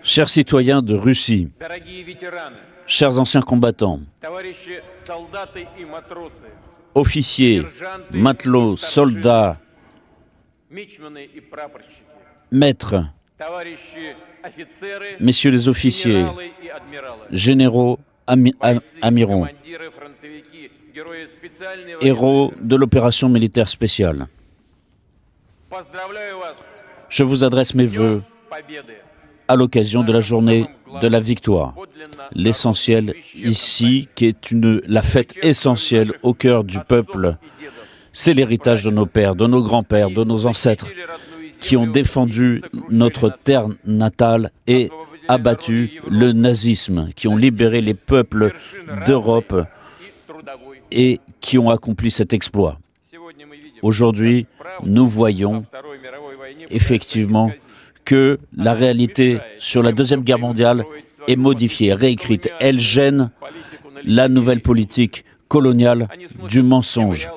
Chers citoyens de Russie, chers anciens combattants, officiers, matelots, soldats, maîtres, messieurs les officiers, généraux, amiraux, héros de l'opération militaire spéciale. Je vous adresse mes vœux à l'occasion de la journée de la victoire. L'essentiel ici, qui est la fête essentielle au cœur du peuple, c'est l'héritage de nos pères, de nos grands-pères, de nos ancêtres, qui ont défendu notre terre natale et abattu le nazisme, qui ont libéré les peuples d'Europe et qui ont accompli cet exploit. Aujourd'hui, nous voyons effectivement que la réalité sur la Deuxième Guerre mondiale est modifiée, réécrite. Elle gêne la nouvelle politique coloniale du mensonge.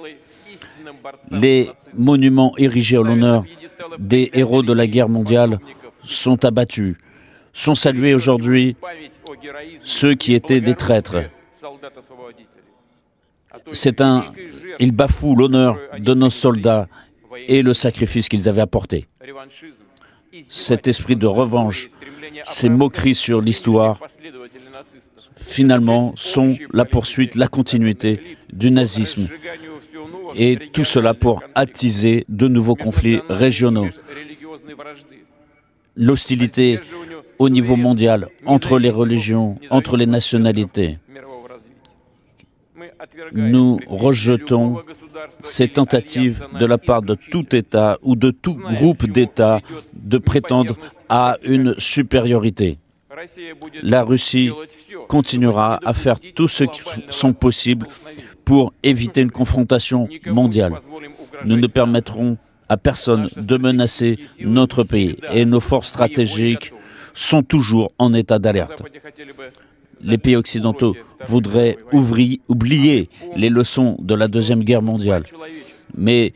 Les monuments érigés en l'honneur des héros de la guerre mondiale sont abattus. Sont salués aujourd'hui ceux qui étaient des traîtres. Ils bafouent l'honneur de nos soldats et le sacrifice qu'ils avaient apporté. Cet esprit de revanche, ces moqueries sur l'histoire, finalement, sont la poursuite, la continuité du nazisme. Et tout cela pour attiser de nouveaux conflits régionaux. L'hostilité au niveau mondial, entre les religions, entre les nationalités. Nous rejetons ces tentatives de la part de tout État ou de tout groupe d'États de prétendre à une supériorité. La Russie continuera à faire tout ce qui est possible pour éviter une confrontation mondiale. Nous ne permettrons à personne de menacer notre pays et nos forces stratégiques sont toujours en état d'alerte. Les pays occidentaux voudraient oublier les leçons de la Deuxième Guerre mondiale. Mais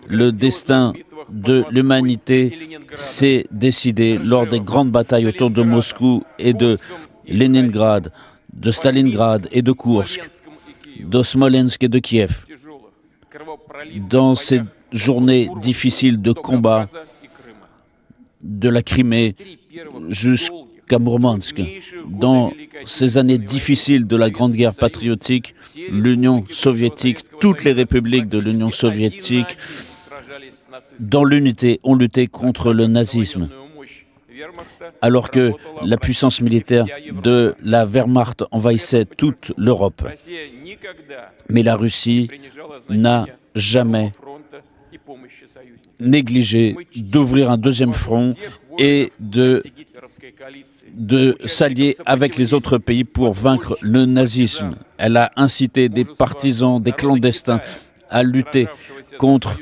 le destin de l'humanité s'est décidé lors des grandes batailles autour de Moscou et de Leningrad, de Stalingrad et de Koursk, de Smolensk et de Kiev. Dans ces journées difficiles de combat, de la Crimée jusqu'à Mourmansk, dans ces années difficiles de la Grande Guerre patriotique, l'Union soviétique, toutes les républiques de l'Union soviétique, dans l'unité, ont lutté contre le nazisme. Alors que la puissance militaire de la Wehrmacht envahissait toute l'Europe. Mais la Russie n'a jamais négligé d'ouvrir un deuxième front et de s'allier avec les autres pays pour vaincre le nazisme. Elle a incité des partisans, des clandestins à lutter contre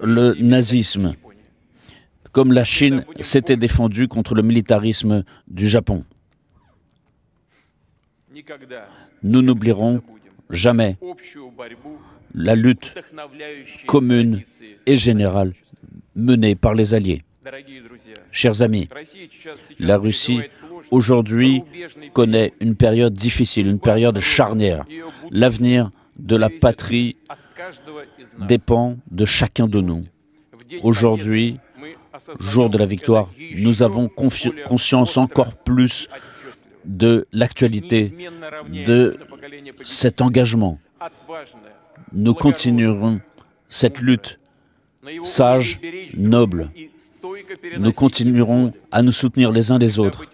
le nazisme, comme la Chine s'était défendue contre le militarisme du Japon. Nous n'oublierons jamais la lutte commune et générale menée par les Alliés. Chers amis, la Russie aujourd'hui connaît une période difficile, une période charnière. L'avenir de la patrie dépend de chacun de nous. Aujourd'hui, jour de la victoire, nous avons conscience encore plus de l'actualité de cet engagement. Nous continuerons cette lutte sage, noble. Nous continuerons à nous soutenir les uns les autres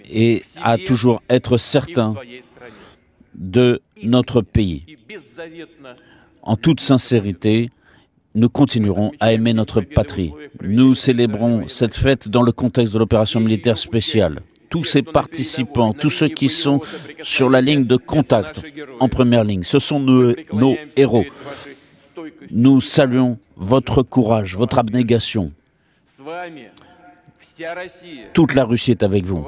et à toujours être certains de notre pays. En toute sincérité, nous continuerons à aimer notre patrie. Nous célébrons cette fête dans le contexte de l'opération militaire spéciale. Tous ces participants, tous ceux qui sont sur la ligne de contact, en première ligne, ce sont nos héros. Nous saluons votre courage, votre abnégation. Toute la Russie est avec vous.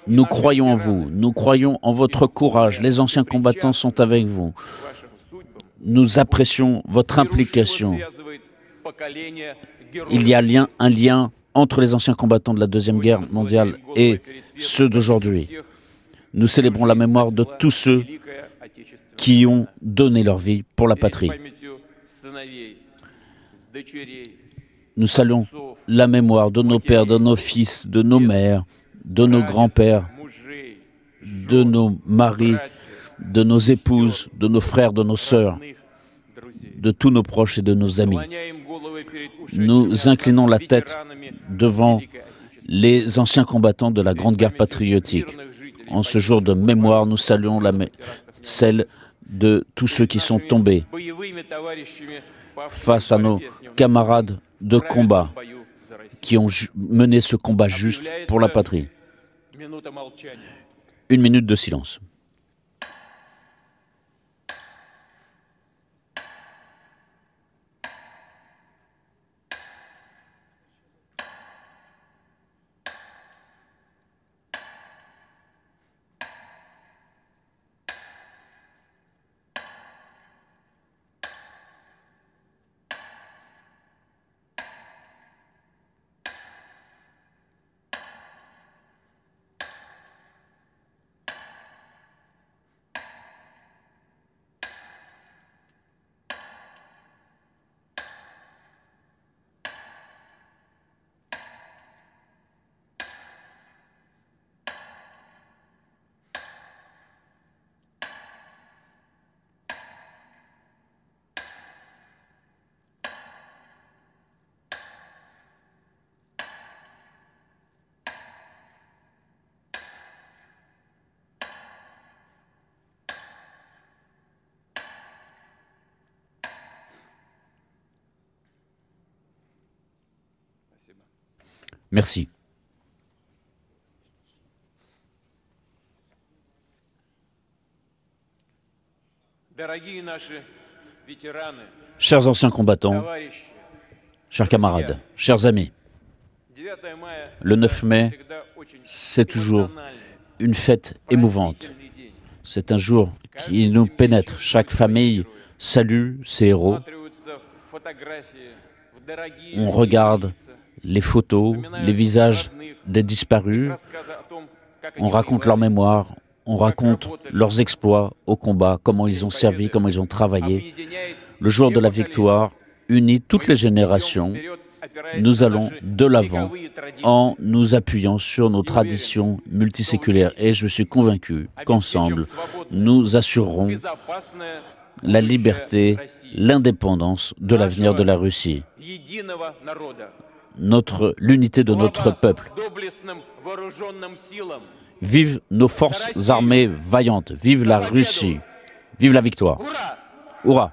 Nous croyons en vous, nous croyons en votre courage. Les anciens combattants sont avec vous. Nous apprécions votre implication. Il y a un lien entre les anciens combattants de la Deuxième Guerre mondiale et ceux d'aujourd'hui. Nous célébrons la mémoire de tous ceux qui ont donné leur vie pour la patrie. Nous saluons la mémoire de nos pères, de nos fils, de nos mères, de nos grands-pères, de nos maris, de nos épouses, de nos frères, de nos sœurs, de tous nos proches et de nos amis. Nous inclinons la tête devant les anciens combattants de la Grande Guerre patriotique. En ce jour de mémoire, nous saluons celle de tous ceux qui sont tombés face à nos camarades de combat qui ont mené ce combat juste pour la patrie. Une minute de silence. Merci. Chers anciens combattants, chers camarades, chers amis, le 9 mai, c'est toujours une fête émouvante. C'est un jour qui nous pénètre. Chaque famille salue ses héros. On regarde les photos, les visages des disparus. On raconte leur mémoire, on raconte leurs exploits au combat, comment ils ont servi, comment ils ont travaillé. Le jour de la victoire unit toutes les générations. Nous allons de l'avant en nous appuyant sur nos traditions multiséculaires. Et je suis convaincu qu'ensemble, nous assurerons la liberté, l'indépendance de l'avenir de la Russie. L'unité de notre peuple. Vive nos forces armées vaillantes, vive la Russie, vive la victoire. Hourra!